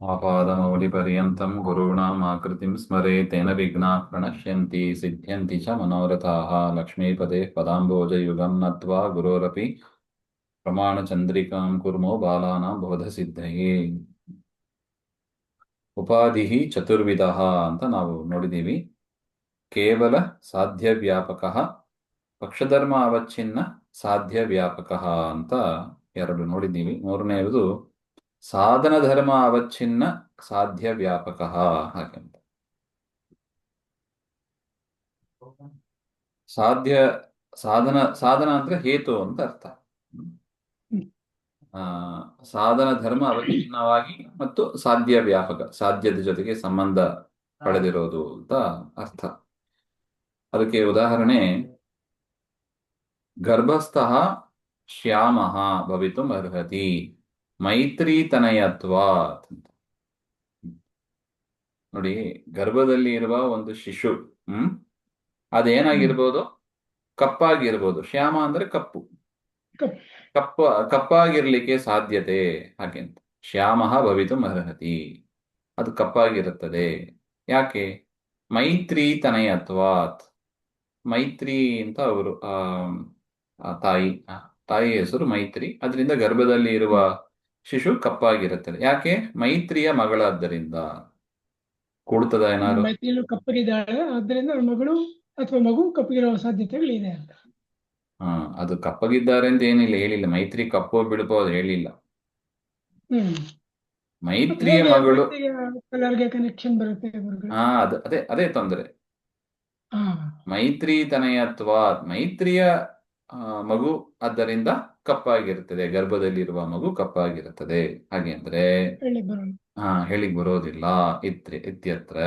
आपादमौलिपर्यन्तं गुरूणाम् आकृतिं स्मरेत् तेन विघ्नाः प्रणश्यन्ति सिद्ध्यन्ति च मनोरथाः लक्ष्मीपतेः पदाम्बोजयुगं नत्वा गुरोरपि प्रमाणचन्द्रिकां कुर्मो बालानां बोधसिद्धये ಉಪಾಧಿಹಿ ಚತುರ್ವಿಧಃ ಅಂತ ನಾವು ನೋಡಿದ್ದೀವಿ. ಕೇವಲ ಸಾಧ್ಯ ವ್ಯಾಪಕ, ಪಕ್ಷಧರ್ಮ ಅವಚ್ಛಿನ್ನ ಸಾಧ್ಯ ವ್ಯಾಪಕ ಅಂತ ಎರಡು ನೋಡಿದ್ದೀವಿ. ಮೂರನೆಯದು ಸಾಧನ ಧರ್ಮ ಅವಚ್ಛಿನ್ನ ಸಾಧ್ಯ ವ್ಯಾಪಕ ಹಾಗೆ ಅಂತ. ಸಾಧ್ಯ ಸಾಧನ ಸಾಧನ ಅಂದ್ರೆ ಹೇತು ಅಂತ ಅರ್ಥ. ಆ ಸಾಧನ ಧರ್ಮ ಅವಚ್ಛಿನ್ನವಾಗಿ ಮತ್ತು ಸಾಧ್ಯ ವ್ಯಾಪಕ, ಸಾಧ್ಯದ ಜೊತೆಗೆ ಸಂಬಂಧ ಪಡೆದಿರೋದು ಅಂತ ಅರ್ಥ. ಅದಕ್ಕೆ ಉದಾಹರಣೆ ಗರ್ಭಸ್ಥಃ ಶ್ಯಾಮಃ ಭವಿತುಂ ಅರ್ಹತಿ ಮೈತ್ರೀತನಯತ್ವಾತ್ ಅಂತ. ನೋಡಿ, ಗರ್ಭದಲ್ಲಿ ಇರುವ ಒಂದು ಶಿಶು ಅದೇನಾಗಿರ್ಬೋದು, ಕಪ್ಪಾಗಿರ್ಬೋದು. ಶ್ಯಾಮ ಅಂದ್ರೆ ಕಪ್ಪು, ಕಪ್ಪಾಗಿರ್ಲಿಕ್ಕೆ ಸಾಧ್ಯತೆ ಹಾಗೆ ಅಂತ. ಶ್ಯಾಮಃ ಭವಿತುಂ ಅರ್ಹತಿ, ಅದು ಕಪ್ಪಾಗಿರುತ್ತದೆ. ಯಾಕೆ? ಮೈತ್ರೀತನಯತ್ವಾತ್, ಮೈತ್ರಿ ಅಂತ ಅವರು ತಾಯಿ ಹೆಸರು ಮೈತ್ರಿ. ಅದರಿಂದ ಗರ್ಭದಲ್ಲಿ ಇರುವ ಶಿಶು ಕಪ್ಪಾಗಿರುತ್ತದೆ. ಯಾಕೆ? ಮೈತ್ರಿಯ ಮಗಳಾದ್ದರಿಂದ. ಕೂಡ್ತದ ಏನಾದ್ರು? ಮೈತ್ರಿಯಲ್ಲೂ ಕಪ್ಪಗಿದ್ದಾಳೆ, ಆದ್ದರಿಂದ ಮಗಳು ಅಥವಾ ಮಗು ಕಪ್ಪಗಿರುವ ಸಾಧ್ಯತೆಗಳಿದೆ ಅಂತ. ಅದು ಕಪ್ಪಗಿದ್ದಾರೆ ಅಂತ ಏನಿಲ್ಲ, ಹೇಳಿಲ್ಲ. ಮೈತ್ರಿ ಕಪ್ಪೋ ಬಿಳುಪೋ ಅದು ಹೇಳಿಲ್ಲ. ಮೈತ್ರಿಯ ಮಗಳು ಕನೆಕ್ಷನ್ ಬರುತ್ತೆ. ಅದೇ ತೊಂದರೆ. ಮೈತ್ರೀತನಯತ್ವ, ಮೈತ್ರಿಯ ಮಗು ಆದ್ದರಿಂದ ಕಪ್ಪಾಗಿರುತ್ತದೆ, ಗರ್ಭದಲ್ಲಿರುವ ಮಗು ಕಪ್ಪಾಗಿರುತ್ತದೆ. ಹಾಗೆ ಅಂದ್ರೆ ಹೇಳಿಕ್ ಬರೋದಿಲ್ಲ. ಇತ್ಯತ್ರ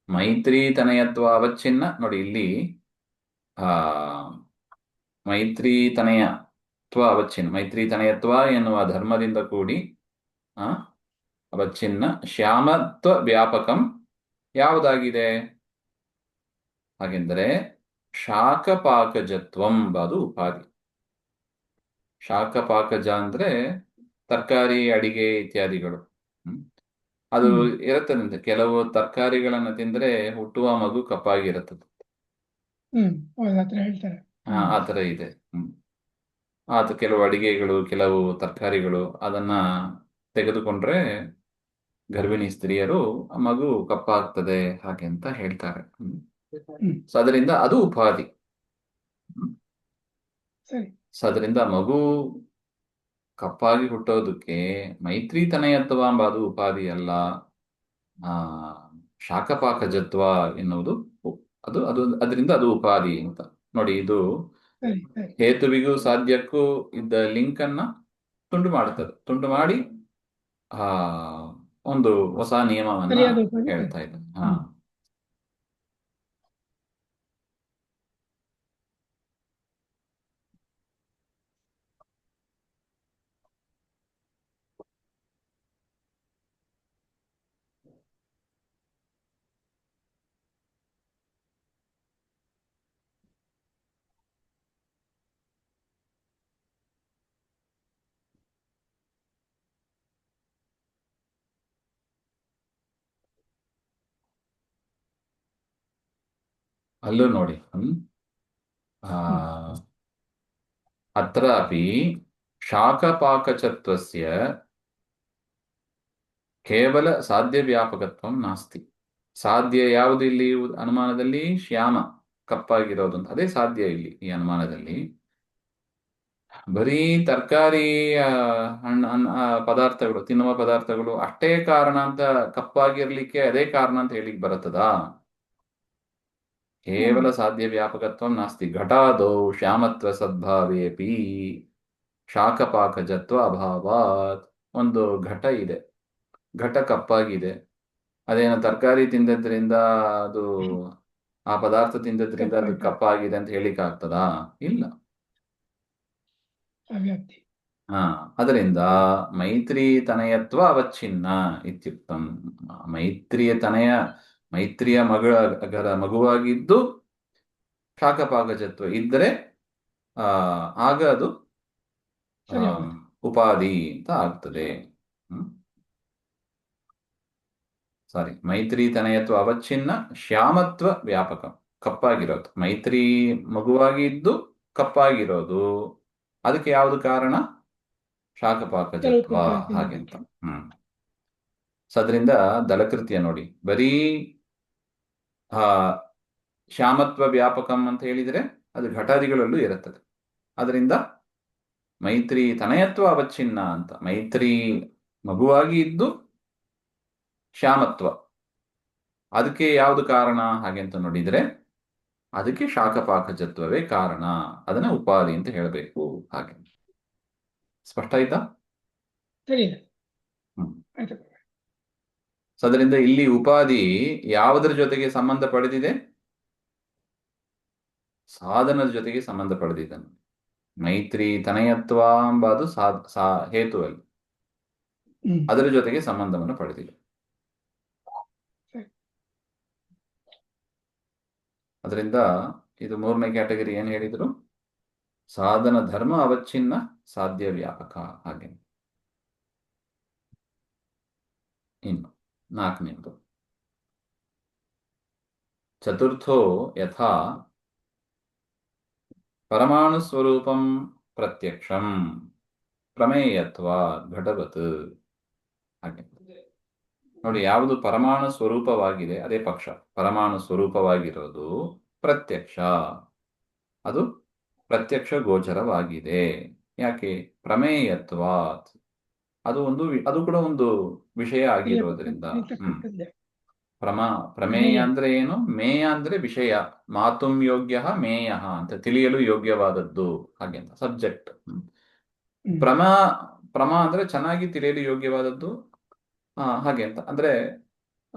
ಮೈತ್ರೀತನಯತ್ವ ಅವಚ್ಛಿನ್ನ. ನೋಡಿ, ಇಲ್ಲಿ ಮೈತ್ರೀತನಯತ್ವ ಅವಚ್ಛಿನ್ನ, ಮೈತ್ರೀತನಯತ್ವ ಎನ್ನುವ ಧರ್ಮದಿಂದ ಕೂಡಿ ಅವಚ್ಛಿನ್ನ ಶ್ಯಾಮತ್ವ ವ್ಯಾಪಕಂ ಯಾವುದಾಗಿದೆ? ಹಾಗೆಂದರೆ ಶಾಖಪಾಕಜತ್ವಂ ಅದು ಉಪಾಧಿ. ಶಾಖಪಾಕಜ ಅಂದ್ರೆ ತರಕಾರಿ, ಅಡಿಗೆ ಇತ್ಯಾದಿಗಳು. ಅದು ಇರುತ್ತದಂತೆ. ಕೆಲವು ತರಕಾರಿಗಳನ್ನು ತಿಂದ್ರೆ ಹುಟ್ಟುವ ಮಗು ಕಪ್ಪಾಗಿರುತ್ತದೆ. ಆ ತರ ಇದೆ. ಕೆಲವು ಅಡಿಗೆಗಳು, ಕೆಲವು ತರಕಾರಿಗಳು ಅದನ್ನ ತೆಗೆದುಕೊಂಡ್ರೆ ಗರ್ಭಿಣಿ ಸ್ತ್ರೀಯರು ಮಗು ಕಪ್ಪಾಗ್ತದೆ ಹಾಗೆ ಅಂತ ಹೇಳ್ತಾರೆ. ಸೊ ಅದರಿಂದ ಅದು ಉಪಾಧಿ. ಅದರಿಂದ ಮಗು ಕಪ್ಪಾಗಿ ಹುಟ್ಟೋದಕ್ಕೆ ಮೈತ್ರೀತನಯತ್ವ ಎಂಬ ಅದು ಉಪಾಧಿ ಅಲ್ಲ. ಶಾಖಪಾಕಜತ್ವ ಎನ್ನುವುದು ಅದು ಅದು ಅದರಿಂದ ಅದು ಉಪಾಧಿ ಅಂತ. ನೋಡಿ, ಇದು ಹೇತುವಿಗೂ ಸಾಧ್ಯಕ್ಕೂ ಇದ್ದ ಲಿಂಕ್ ಅನ್ನ ತುಂಡು ಮಾಡುತ್ತದೆ. ತುಂಡು ಮಾಡಿ ಒಂದು ಹೊಸ ನಿಯಮವನ್ನ ಹೇಳ್ತಾ ಇದೆ. ಅಲ್ಲೂ ನೋಡಿ, ಅತ್ರಾಪಿ ಶಾಖಪಾಕಚತ್ವಸ್ಯ ಕೇವಲ ಸಾಧ್ಯ ವ್ಯಾಪಕತ್ವ ನಾಸ್ತಿ. ಸಾಧ್ಯ ಯಾವುದು ಇಲ್ಲಿ ಅನುಮಾನದಲ್ಲಿ? ಶ್ಯಾಮ, ಕಪ್ಪಾಗಿರೋದು ಅಂತ. ಅದೇ ಸಾಧ್ಯ ಇಲ್ಲಿ ಈ ಅನುಮಾನದಲ್ಲಿ. ಬರೀ ತರಕಾರಿ, ಪದಾರ್ಥಗಳು, ತಿನ್ನುವ ಪದಾರ್ಥಗಳು ಅಷ್ಟೇ ಕಾರಣ ಅಂತ ಕಪ್ಪಾಗಿರ್ಲಿಕ್ಕೆ ಅದೇ ಕಾರಣ ಅಂತ ಹೇಳಿಕ್ ಬರುತ್ತದಾ? ಕೇವಲ ಸಾಧ್ಯ ವ್ಯಾಪಕತ್ವ ನಾಸ್ತಿ. ಘಟಾದೌ ಶ್ಯಾಮತ್ವ ಸದ್ಭಾವೇಪಿ ಶಾಖಪಾಕಜತ್ವ ಅಭಾವಾತ್. ಒಂದು ಘಟ ಇದೆ, ಘಟ ಕಪ್ಪಾಗಿದೆ. ಅದೇನೋ ತರಕಾರಿ ತಿಂದದ್ರಿಂದ, ಅದು ಆ ಪದಾರ್ಥ ತಿಂದದ್ರಿಂದ ಅದು ಕಪ್ಪಾಗಿದೆ ಅಂತ ಹೇಳಿಕ್ ಆಗ್ತದಾ? ಇಲ್ಲ. ಅದರಿಂದ ಮೈತ್ರೀತನಯತ್ವ ಅವಚ್ಛಿನ್ನ ಇತ್ಯುಕ್ತಂ. ಮೈತ್ರಿಯ ಮಗುವಾಗಿದ್ದು ಶಾಖಪಾಕಜತ್ವ ಇದ್ರೆ ಆಗ ಅದು ಉಪಾಧಿ ಅಂತ ಆಗ್ತದೆ. ಸಾರಿ, ಮೈತ್ರಿ ತನಯತ್ವ ಅವಚ್ಛಿನ್ನ ಶ್ಯಾಮತ್ವ ವ್ಯಾಪಕ, ಕಪ್ಪಾಗಿರೋದು. ಮೈತ್ರಿ ಮಗುವಾಗಿ ಇದ್ದು ಕಪ್ಪಾಗಿರೋದು, ಅದಕ್ಕೆ ಯಾವುದು ಕಾರಣ? ಕೆಲವು ಶಾಖಪಾಕಜತ್ವ. ಹಾಗೆಂತ. ಪ್ರಕಾರದಿಂದ ಸೊ ಅದರಿಂದ ದಲಕೃತಿಯ ನೋಡಿ, ಬರೀ ಆ ಶ್ಯಾಮತ್ವ ವ್ಯಾಪಕಂ ಅಂತ ಹೇಳಿದರೆ ಅದು ಘಟಾದಿಗಳಲ್ಲೂ ಇರುತ್ತದೆ. ಅದರಿಂದ ಮೈತ್ರಿ ತನಯತ್ವ ಅವಚ್ಛಿನ್ನ ಅಂತ, ಮೈತ್ರಿ ಮಗುವಾಗಿ ಇದ್ದು ಶ್ಯಾಮತ್ವ, ಅದಕ್ಕೆ ಯಾವುದು ಕಾರಣ ಹಾಗೆ ಅಂತ ನೋಡಿದರೆ ಅದಕ್ಕೆ ಶಾಖಪಾಕಜತ್ವವೇ ಕಾರಣ, ಅದನ್ನ ಉಪಾಧಿ ಅಂತ ಹೇಳಬೇಕು. ಹಾಗೆ ಸ್ಪಷ್ಟ ಆಯ್ತಾ? ಸರಿ ಹ್ಮ್. ಆಯ್ತು. ಸೊ ಅದರಿಂದ ಇಲ್ಲಿ ಉಪಾಧಿ ಯಾವುದರ ಜೊತೆಗೆ ಸಂಬಂಧ ಪಡೆದಿದೆ? ಸಾಧನದ ಜೊತೆಗೆ ಸಂಬಂಧ ಪಡೆದಿದ್ದಾನೆ. ಮೈತ್ರಿ ತನಯತ್ವ ಎಂಬುದು ಹೇತುವಲ್ಲಿ ಅದರ ಜೊತೆಗೆ ಸಂಬಂಧವನ್ನು ಪಡೆದಿದೆ. ಅದರಿಂದ ಇದು ಮೂರನೇ ಕ್ಯಾಟಗರಿ. ಏನ್ ಹೇಳಿದ್ರು? ಸಾಧನ ಧರ್ಮ ಅವಚ್ಛಿನ್ನ ಸಾಧ್ಯ ವ್ಯಾಪಕ. ಹಾಗೆ ಇನ್ನು ನಾಲ್ಕನೇದು, ಚತುರ್ಥೋ ಯಥಾ ಪರಮಾಣು ಸ್ವರೂಪಂ ಪ್ರತ್ಯಕ್ಷಂ ಪ್ರಮೇಯತ್ವ ಘಟವತ್. ಹಾಗೆ ನೋಡಿ, ಯಾವುದು ಪರಮಾಣು ಸ್ವರೂಪವಾಗಿದೆ ಅದೇ ಪಕ್ಷ. ಪರಮಾಣು ಸ್ವರೂಪವಾಗಿರೋದು ಪ್ರತ್ಯಕ್ಷ, ಅದು ಪ್ರತ್ಯಕ್ಷ ಗೋಚರವಾಗಿದೆ. ಯಾಕೆ? ಪ್ರಮೇಯತ್ವ, ಅದು ಕೂಡ ಒಂದು ವಿಷಯ ಆಗಿರೋದ್ರಿಂದ. ಪ್ರಮೇಯ ಅಂದ್ರೆ ಏನು? ಮೇಯ ಅಂದ್ರೆ ವಿಷಯ, ಮಾತುಂ ಯೋಗ್ಯ ಮೇಯ ಅಂತ, ತಿಳಿಯಲು ಯೋಗ್ಯವಾದದ್ದು. ಹಾಗೆ ಅಂತ ಸಬ್ಜೆಕ್ಟ್. ಪ್ರಮ ಅಂದ್ರೆ ಚೆನ್ನಾಗಿ ತಿಳಿಯಲು ಯೋಗ್ಯವಾದದ್ದು. ಹಾಗೆ ಅಂತ ಅಂದ್ರೆ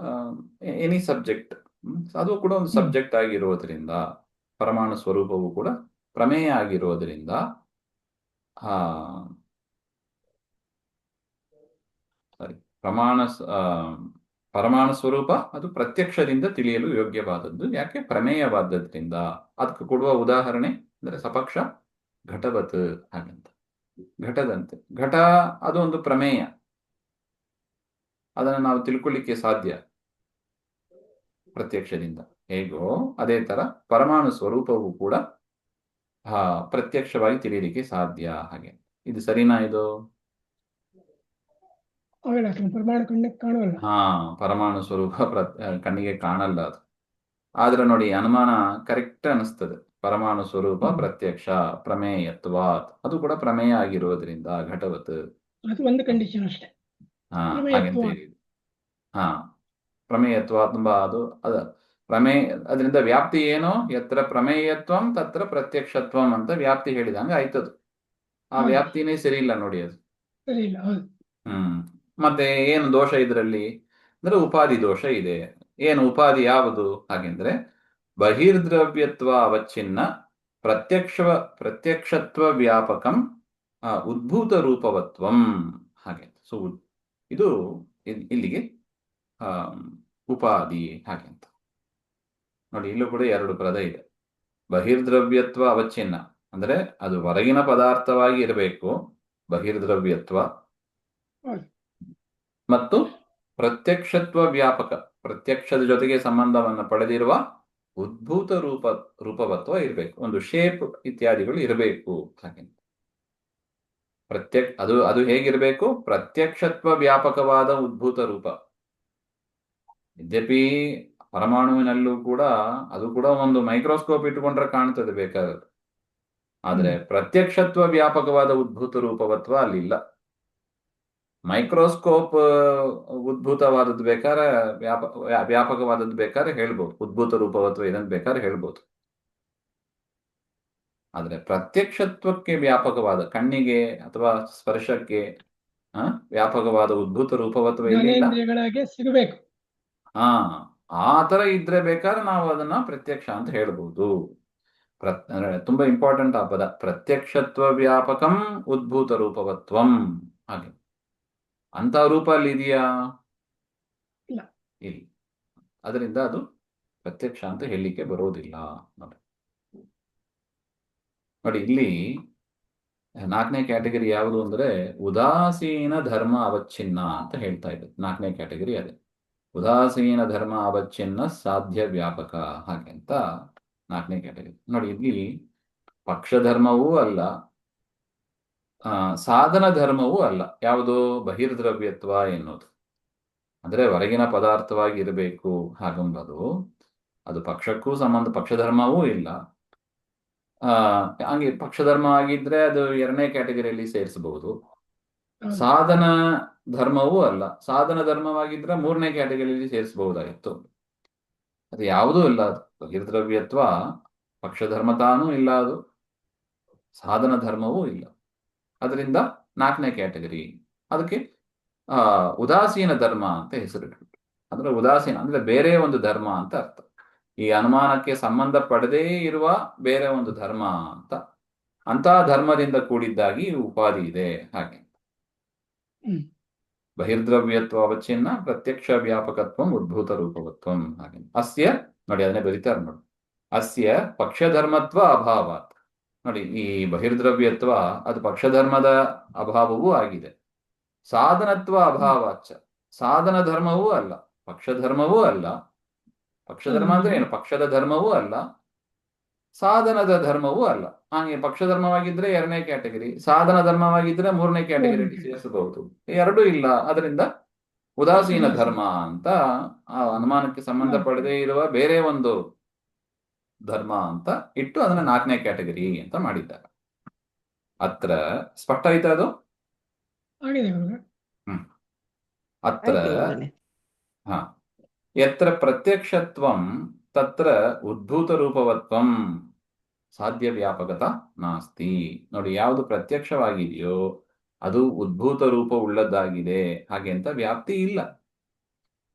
ಎನಿ ಸಬ್ಜೆಕ್ಟ್, ಅದು ಕೂಡ ಒಂದು ಸಬ್ಜೆಕ್ಟ್ ಆಗಿರೋದ್ರಿಂದ, ಪರಮಾಣು ಸ್ವರೂಪವು ಕೂಡ ಪ್ರಮೇಯ ಆಗಿರೋದ್ರಿಂದ ಸಾರಿ ಪರಮಾಣು ಸ್ವರೂಪ ಅದು ಪ್ರತ್ಯಕ್ಷದಿಂದ ತಿಳಿಯಲು ಯೋಗ್ಯವಾದದ್ದು. ಯಾಕೆ? ಪ್ರಮೇಯವಾದದ್ರಿಂದ. ಅದಕ್ಕೆ ಕೊಡುವ ಉದಾಹರಣೆ ಅಂದ್ರೆ ಸಪಕ್ಷ ಘಟವತ್. ಹಾಗಂತ, ಘಟದಂತೆ. ಘಟ ಅದು ಒಂದು ಪ್ರಮೇಯ, ಅದನ್ನು ನಾವು ತಿಳ್ಕೊಳ್ಳಿಕ್ಕೆ ಸಾಧ್ಯ ಪ್ರತ್ಯಕ್ಷದಿಂದ. ಹೇಗೋ ಅದೇ ತರ ಪರಮಾಣು ಸ್ವರೂಪವು ಕೂಡ ಪ್ರತ್ಯಕ್ಷವಾಗಿ ತಿಳಿಯಲಿಕ್ಕೆ ಸಾಧ್ಯ. ಹಾಗೆ ಇದು ಸರಿನಾ? ಇದು ಪರಮಾಣು ಸ್ವರೂಪ ಕಣ್ಣಿಗೆ ಕಾಣಲ್ಲ ಅದು. ಆದ್ರೆ ನೋಡಿ, ಅನುಮಾನ ಕರೆಕ್ಟ್ ಅನಿಸ್ತದೆ. ಪರಮಾಣು ಸ್ವರೂಪ ಪ್ರತ್ಯಕ್ಷ ಪ್ರಮೇಯತ್ವ, ಅದು ಕೂಡ ಪ್ರಮೇಯ ಆಗಿರೋದ್ರಿಂದ ಘಟವತ್. ಒಂದು ಕಂಡೀಷನ್ ಅಷ್ಟೇ. ಹಾಗೆಂತ ಹೇಳಿ. ಪ್ರಮೇಯತ್ವ ತುಂಬಾ ಅದ ಪ್ರಮೇಯ. ಅದರಿಂದ ವ್ಯಾಪ್ತಿ ಏನು? ಯತ್ರ ಪ್ರಮೇಯತ್ವಂ ತತ್ರ ಪ್ರತ್ಯಕ್ಷತ್ವಂ ಅಂತ ವ್ಯಾಪ್ತಿ ಹೇಳಿದಂಗ ಆಯ್ತದು. ಆ ವ್ಯಾಪ್ತಿನೇ ಸರಿ ಇಲ್ಲ ನೋಡಿ, ಅದು ಸರಿ ಇಲ್ಲ. ಮತ್ತೆ ಏನು ದೋಷ ಇದರಲ್ಲಿ ಅಂದ್ರೆ ಉಪಾಧಿ ದೋಷ ಇದೆ. ಏನು ಉಪಾಧಿ ಯಾವುದು? ಹಾಗೆಂದ್ರೆ ಬಹಿರ್ದ್ರವ್ಯತ್ವ ಅವಚ್ಛಿನ್ನ ಪ್ರತ್ಯಕ್ಷತ್ವ ವ್ಯಾಪಕಂ ಉದ್ಭೂತ ರೂಪವತ್ವಂ. ಹಾಗೆ ಸೊ ಇದು ಇಲ್ಲಿಗೆ ಉಪಾಧಿ. ಹಾಗೆ ಅಂತ ನೋಡಿ, ಇಲ್ಲೂ ಕೂಡ ಎರಡು ಪದ ಇದೆ. ಬಹಿರ್ದ್ರವ್ಯತ್ವ ಅವಚ್ಛಿನ್ನ ಅಂದ್ರೆ ಅದು ಹೊರಗಿನ ಪದಾರ್ಥವಾಗಿ ಇರಬೇಕು, ಬಹಿರ್ದ್ರವ್ಯತ್ವ. ಮತ್ತು ಪ್ರತ್ಯಕ್ಷತ್ವ ವ್ಯಾಪಕ, ಪ್ರತ್ಯಕ್ಷದ ಜೊತೆಗೆ ಸಂಬಂಧವನ್ನು ಪಡೆದಿರುವ ಉದ್ಭೂತ ರೂಪವತ್ವ ಇರಬೇಕು, ಒಂದು ಶೇಪ್ ಇತ್ಯಾದಿಗಳು ಇರಬೇಕು. ಹಾಗೆ ಅದು ಹೇಗಿರಬೇಕು? ಪ್ರತ್ಯಕ್ಷತ್ವ ವ್ಯಾಪಕವಾದ ಉದ್ಭೂತ ರೂಪ. ಯದ್ಯಪಿ ಪರಮಾಣುವಿನಲ್ಲೂ ಕೂಡ ಅದು ಕೂಡ ಒಂದು ಮೈಕ್ರೋಸ್ಕೋಪ್ ಇಟ್ಟುಕೊಂಡ್ರೆ ಕಾಣ್ತದೆ ಬೇಕಾದ್ರೆ, ಆದ್ರೆ ಪ್ರತ್ಯಕ್ಷತ್ವ ವ್ಯಾಪಕವಾದ ಉದ್ಭೂತ ರೂಪವತ್ವ ಅಲ್ಲಿಲ್ಲ. ಮೈಕ್ರೋಸ್ಕೋಪ್ ಉದ್ಭೂತವಾದದ್ದು ಬೇಕಾದ್ರೆ ವ್ಯಾಪಕವಾದದ್ದು ಬೇಕಾದ್ರೆ ಹೇಳ್ಬೋದು, ಉದ್ಭೂತ ರೂಪವತ್ವ ಇದನ್ನು ಬೇಕಾದ್ರೆ ಹೇಳ್ಬೋದು. ಆದ್ರೆ ಪ್ರತ್ಯಕ್ಷತ್ವಕ್ಕೆ ವ್ಯಾಪಕವಾದ, ಕಣ್ಣಿಗೆ ಅಥವಾ ಸ್ಪರ್ಶಕ್ಕೆ ವ್ಯಾಪಕವಾದ ಉದ್ಭೂತ ರೂಪವತ್ವ ಜ್ಞಾನೇಂದ್ರಿಯಗಳಿಗೆ ಸಿಗಬೇಕು. ಆ ತರ ಇದ್ರೆ ಬೇಕಾದ್ರೆ ನಾವು ಅದನ್ನ ಪ್ರತ್ಯಕ್ಷ ಅಂತ ಹೇಳ್ಬೋದು. ತುಂಬಾ ಇಂಪಾರ್ಟೆಂಟ್ ಆ ಪದ, ಪ್ರತ್ಯಕ್ಷತ್ವ ವ್ಯಾಪಕಂ ಉದ್ಭೂತ ರೂಪವತ್ವಂ. ಹಾಗೆ ಅಂತ ರೂಪ ಅಲ್ಲಿ ಇದೆಯಾ? ಇಲ್ಲ. ಅದರಿಂದ ಅದು ಪ್ರತ್ಯಕ್ಷ ಅಂತ ಹೇಳಲಿಕ್ಕೆ ಬರೋದಿಲ್ಲ. ನೋಡಿ, ಇಲ್ಲಿ ನಾಲ್ಕನೇ ಕ್ಯಾಟಗರಿ ಯಾವುದು ಅಂದ್ರೆ ಉದಾಸೀನ ಧರ್ಮ ಅವಚ್ಛಿನ್ನ ಅಂತ ಹೇಳ್ತಾ ಇದ್ದಾರೆ. ನಾಲ್ಕನೇ ಕ್ಯಾಟಗರಿ ಅದೇ ಉದಾಸೀನ ಧರ್ಮ ಅವಚ್ಛಿನ್ನ ಸಾಧ್ಯ ವ್ಯಾಪಕ ಹಾಗೆ ಅಂತ 4ನೇ ಕ್ಯಾಟಗರಿ. ನೋಡಿ, ಇಲ್ಲಿ ಪಕ್ಷಧರ್ಮವೂ ಅಲ್ಲ, ಸಾಧನ ಧರ್ಮವೂ ಅಲ್ಲ. ಯಾವುದು? ಬಹಿರ್ದ್ರವ್ಯತ್ವ ಎನ್ನುವುದು. ಅಂದ್ರೆ ಹೊರಗಿನ ಪದಾರ್ಥವಾಗಿ ಇರಬೇಕು ಹಾಗಂಬುದು. ಅದು ಪಕ್ಷಕ್ಕೂ ಪಕ್ಷಧರ್ಮವೂ ಇಲ್ಲ. ಹಂಗೆ ಪಕ್ಷಧರ್ಮ ಆಗಿದ್ರೆ ಅದು 2ನೇ ಕ್ಯಾಟಗರಿಯಲ್ಲಿ ಸೇರಿಸಬಹುದು. ಹೌದು. ಸಾಧನ ಧರ್ಮವೂ ಅಲ್ಲ. ಸಾಧನ ಧರ್ಮವಾಗಿದ್ರೆ 3ನೇ ಕ್ಯಾಟಗರಿಯಲ್ಲಿ ಸೇರಿಸಬಹುದಾಗಿತ್ತು. ಅದು ಯಾವುದೂ ಇಲ್ಲ. ಅದು ಬಹಿರ್ದ್ರವ್ಯತ್ವ ಪಕ್ಷಧರ್ಮ ತಾನೂ ಇಲ್ಲ, ಅದು ಸಾಧನ ಧರ್ಮವೂ ಇಲ್ಲ. ಅದರಿಂದ 4ನೇ ಕ್ಯಾಟಗರಿ. ಅದಕ್ಕೆ ಉದಾಸೀನ ಧರ್ಮ ಅಂತ ಹೆಸರಿಟ್ಟು. ಅಂದ್ರೆ ಉದಾಸೀನ ಅಂದ್ರೆ ಬೇರೆ ಒಂದು ಧರ್ಮ ಅಂತ ಅರ್ಥ. ಈ ಅನುಮಾನಕ್ಕೆ ಸಂಬಂಧ ಪಡದೇ ಇರುವ ಬೇರೆ ಒಂದು ಧರ್ಮ ಅಂತ ಧರ್ಮದಿಂದ ಕೂಡಿದ್ದಾಗಿ ಉಪಾಧಿ ಇದೆ ಹಾಗೆ. ಬಹಿರ್ದ್ರವ್ಯತ್ವ ಅವಚ್ಛಿನ್ನ ಪ್ರತ್ಯಕ್ಷ ವ್ಯಾಪಕತ್ವ ಉದ್ಭೂತ ರೂಪವತ್ವಂ ಹಾಗೆ. ಅಸ್ಯ ನೋಡಿ, ಅದನ್ನೇ ಬರೀತಾರೆ ನೋಡಿ. ಅಸ್ಯ ಪಕ್ಷಧರ್ಮತ್ವ ಅಭಾವಾತ್. ನೋಡಿ, ಈ ಬಹಿರ್ದ್ರವ್ಯತ್ವ ಅದು ಪಕ್ಷಧರ್ಮದ ಅಭಾವವೂ ಆಗಿದೆ. ಸಾಧನತ್ವ ಅಭಾವಾಚ. ಸಾಧನ ಧರ್ಮವೂ ಅಲ್ಲ, ಪಕ್ಷಧರ್ಮವೂ ಅಲ್ಲ. ಪಕ್ಷಧರ್ಮ ಅಂದ್ರೆ ಏನು? ಪಕ್ಷದ ಧರ್ಮವೂ ಅಲ್ಲ, ಸಾಧನದ ಧರ್ಮವೂ ಅಲ್ಲ. ಹಾಗೆ ಪಕ್ಷಧರ್ಮವಾಗಿದ್ರೆ 2ನೇ ಕ್ಯಾಟಗರಿ, ಸಾಧನ ಧರ್ಮವಾಗಿದ್ರೆ 3ನೇ ಕ್ಯಾಟಗರಿಯಲ್ಲಿ ಸೇರಿಸಬಹುದು. ಎರಡೂ ಇಲ್ಲ. ಅದರಿಂದ ಉದಾಸೀನ ಧರ್ಮ ಅಂತ ಆ ಅನುಮಾನಕ್ಕೆ ಸಂಬಂಧ ಪಡದೇ ಇರುವ ಬೇರೆ ಒಂದು ಧರ್ಮ ಅಂತ ಇಟ್ಟು ಅದನ್ನ 4ನೇ ಕ್ಯಾಟಗರಿ ಅಂತ ಮಾಡಿದ್ದಾರೆ. ಅತ್ರ ಸ್ಪಷ್ಟ ಆಯ್ತಾ ಅದು? ಅತ್ರ ಯತ್ರ ಪ್ರತ್ಯಕ್ಷತ್ವಂ ತತ್ರ ಉದ್ಭೂತ ರೂಪವತ್ವಂ ಸಾಧ್ಯ ವ್ಯಾಪಕತ ನಾಸ್ತಿ. ನೋಡಿ, ಯಾವುದು ಪ್ರತ್ಯಕ್ಷವಾಗಿದೆಯೋ ಅದು ಉದ್ಭೂತ ರೂಪ ಉಳ್ಳದ್ದಾಗಿದೆ, ಹಾಗೆ ಅಂತ ವ್ಯಾಪ್ತಿ ಇಲ್ಲ.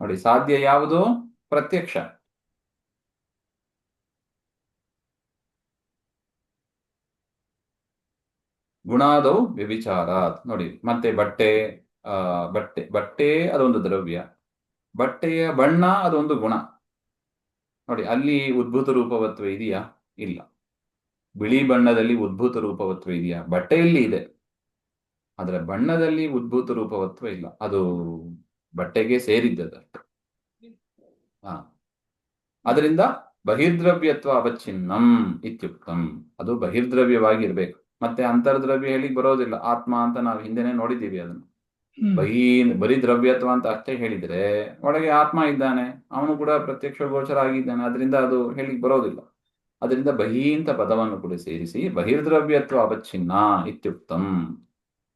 ನೋಡಿ, ಸಾಧ್ಯ ಯಾವುದು? ಪ್ರತ್ಯಕ್ಷ. ಗುಣಾದೌ ವ್ಯಭಿಚಾರಾತ್. ನೋಡಿ, ಮತ್ತೆ ಬಟ್ಟೆ ಬಟ್ಟೆ ಅದೊಂದು ದ್ರವ್ಯ, ಬಟ್ಟೆಯ ಬಣ್ಣ ಅದೊಂದು ಗುಣ. ನೋಡಿ, ಅಲ್ಲಿ ಉದ್ಭೂತ ರೂಪವತ್ವ ಇದೆಯಾ? ಇಲ್ಲ. ಬಿಳಿ ಬಣ್ಣದಲ್ಲಿ ಉದ್ಭೂತ ರೂಪವತ್ವ ಇದೆಯಾ? ಬಟ್ಟೆಯಲ್ಲಿ ಇದೆ, ಆದರೆ ಬಣ್ಣದಲ್ಲಿ ಉದ್ಭೂತ ರೂಪವತ್ವ ಇಲ್ಲ. ಅದು ಬಟ್ಟೆಗೆ ಸೇರಿದ್ದದ. ಅದರಿಂದ ಬಹಿರ್ದ್ರವ್ಯತ್ವ ಅವಚ್ಛಿನ್ನಂ ಇತ್ಯುಕ್ತಂ. ಅದು ಬಹಿರ್ದ್ರವ್ಯವಾಗಿರ್ಬೇಕು. ಮತ್ತೆ ಅಂತರ್ದ್ರವ್ಯ ಹೇಳಿಕ್ ಬರೋದಿಲ್ಲ. ಆತ್ಮ ಅಂತ ನಾವು ಹಿಂದೆನೆ ನೋಡಿದ್ದೀವಿ. ಅದನ್ನು ಬರೀ ದ್ರವ್ಯತ್ವ ಅಂತ ಅಷ್ಟೇ ಹೇಳಿದ್ರೆ ಒಳಗೆ ಆತ್ಮ ಇದ್ದಾನೆ, ಅವನು ಕೂಡ ಪ್ರತ್ಯಕ್ಷ ಗೋಚರ ಆಗಿದ್ದಾನೆ. ಅದರಿಂದ ಅದು ಹೇಳಿಕ್ ಬರೋದಿಲ್ಲ. ಅದರಿಂದ ಬಹೀಂತ ಪದವನ್ನು ಕೂಡ ಸೇರಿಸಿ ಬಹಿರ್ದ್ರವ್ಯತ್ವ ಅವಚ್ಛಿನ್ನ ಇತ್ಯುಕ್ತಂ.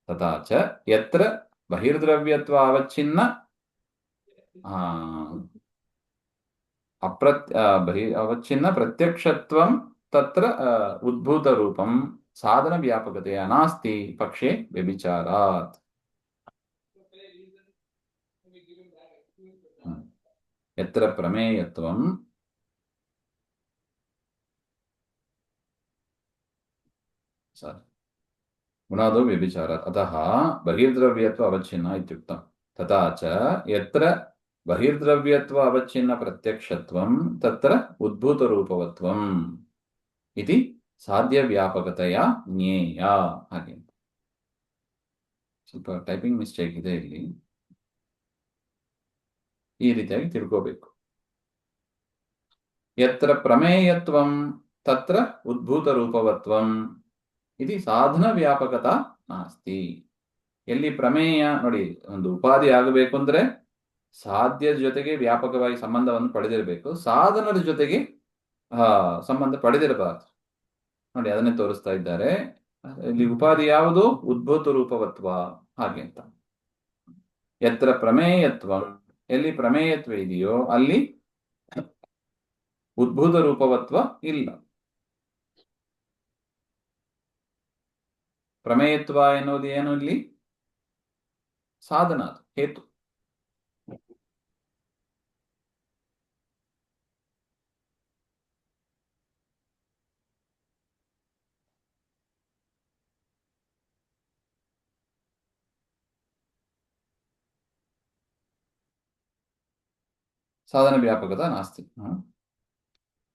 ತಥಾಚ ಯತ್ರ ಬಹಿರ್ದ್ರವ್ಯತ್ವ ಅವಚ್ಛಿನ್ನ ಅವಚ್ಛಿನ್ನ ಪ್ರತ್ಯಕ್ಷತ್ವಂ ತತ್ರ ಉದ್ಭೂತ ರೂಪಂ ಸಾಧನ ವ್ಯಾಪಕತೆಯ ನಾಸ್ತಿ ಪಕ್ಷೆ ವ್ಯಭಿಚಾರಾತ್. ಯತ್ರ ಪ್ರಮೇಯತ್ವಂ ಗುಣಾದೌ ವ್ಯಭಿಚಾರಾತ್ ಅತಃ ಬಹಿರ್ದ್ರವ್ಯತ್ವ ಅವಚ್ಛಿನ್ನ ಇತ್ಯುಕ್ತಂ. ತಥಾ ಚ ಯತ್ರ ಬಹಿರ್ದ್ರವ್ಯತ್ವ ಅವಚ್ಛಿನ್ನ ಪ್ರತ್ಯಕ್ಷತ್ವಂ ತತ್ರ ಉದ್ಭೂತ ರೂಪವತ್ವಂ ಇತಿ ಸಾಧ್ಯ ವ್ಯಾಪಕತೆಯ ಜ್ಞೇಯ. ಹಾಗೆ ಸ್ವಲ್ಪ ಟೈಪಿಂಗ್ ಮಿಸ್ಟೇಕ್ ಇದೆ ಇಲ್ಲಿ. ಈ ರೀತಿಯಾಗಿ ತಿಳ್ಕೋಬೇಕು. ಯತ್ರ ಪ್ರಮೇಯತ್ವಂ ತತ್ರ ಉದ್ಭೂತ ರೂಪವತ್ವಂ ಇದು ಸಾಧನ ವ್ಯಾಪಕತ ನಾಸ್ತಿ. ಎಲ್ಲಿ ಪ್ರಮೇಯ ನೋಡಿ, ಒಂದು ಉಪಾಧಿ ಆಗಬೇಕು ಅಂದ್ರೆ ಸಾಧ್ಯದ ಜೊತೆಗೆ ವ್ಯಾಪಕವಾಗಿ ಸಂಬಂಧವನ್ನು ಪಡೆದಿರಬೇಕು, ಸಾಧನದ ಜೊತೆಗೆ ಸಂಬಂಧ ಪಡೆದಿರಬಾರದು. ನೋಡಿ, ಅದನ್ನೇ ತೋರಿಸ್ತಾ ಇದ್ದಾರೆ. ಇಲ್ಲಿ ಉಪಾಧಿ ಯಾವುದು? ಉದ್ಭೂತ ರೂಪವತ್ವ ಹಾಗೆ ಅಂತ. ಯತ್ರ ಪ್ರಮೇಯತ್ವ, ಎಲ್ಲಿ ಪ್ರಮೇಯತ್ವ ಇದೆಯೋ ಅಲ್ಲಿ ಉದ್ಭೂತ ರೂಪವತ್ವ ಇಲ್ಲ. ಪ್ರಮೇಯತ್ವ ಎನ್ನುವುದು ಏನು? ಇಲ್ಲಿ ಸಾಧನ, ಅದು ಹೇತು. ಸಾಧನ ವ್ಯಾಪಕತ ನಾಸ್ತಿ.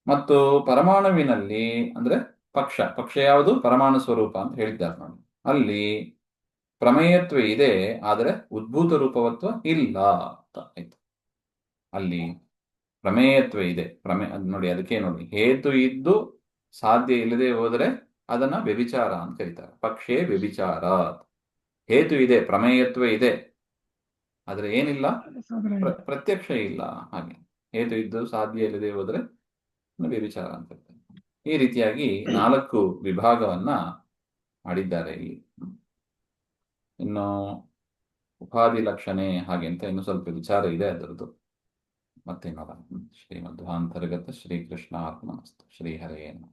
ಮತ್ತು ಪರಮಾಣುವಿನಲ್ಲಿ ಅಂದ್ರೆ ಪಕ್ಷ ಯಾವುದು? ಪರಮಾಣು ಸ್ವರೂಪ ಅಂತ ಹೇಳಿದ್ದಾರೆ ನೋಡಿ. ಅಲ್ಲಿ ಪ್ರಮೇಯತ್ವ ಇದೆ, ಆದರೆ ಉದ್ಭೂತ ರೂಪವತ್ವ ಇಲ್ಲ ಅಂತ ಆಯ್ತು. ಅಲ್ಲಿ ಪ್ರಮೇಯತ್ವ ಇದೆ. ಅದ್ ನೋಡಿ, ಅದಕ್ಕೆ ನೋಡಿ, ಹೇತು ಇದ್ದು ಸಾಧ್ಯ ಇಲ್ಲದೆ ಹೋದರೆ ಅದನ್ನ ವ್ಯಭಿಚಾರ ಅಂತ ಕರೀತಾರೆ. ಪಕ್ಷೇ ವ್ಯಭಿಚಾರ. ಹೇತು ಇದೆ, ಪ್ರಮೇಯತ್ವ ಇದೆ, ಆದ್ರೆ ಏನಿಲ್ಲ, ಸಾಧನ ಇಲ್ಲ. ಪ್ರತ್ಯಕ್ಷ ಇಲ್ಲ. ಹಾಗೆ ಹೇತು ಇದ್ದು ಸಾಧ್ಯ ಇಲ್ಲದೆ ಹೋದರೆ ವ್ಯಭಿಚಾರ ಅಂತ ಕರೀತಾರೆ. ಈ ರೀತಿಯಾಗಿ 4 ವಿಭಾಗವನ್ನ ಮಾಡಿದ್ದಾರೆ ಇಲ್ಲಿ. ಇನ್ನು ಉಪಾಧಿ ಲಕ್ಷಣೆ ಹಾಗೆ ಅಂತ ಇನ್ನು ಸ್ವಲ್ಪ ವಿಚಾರ ಇದೆ ಅದರದ್ದು, ಮತ್ತೆ ನೋಡೋಣ. ಶ್ರೀಮಧ್ವಾಂತರ್ಗತ ಶ್ರೀಕೃಷ್ಣ ಅರ್ಪಣಮಸ್ತು. ಶ್ರೀಹರೇ ನಮಃ.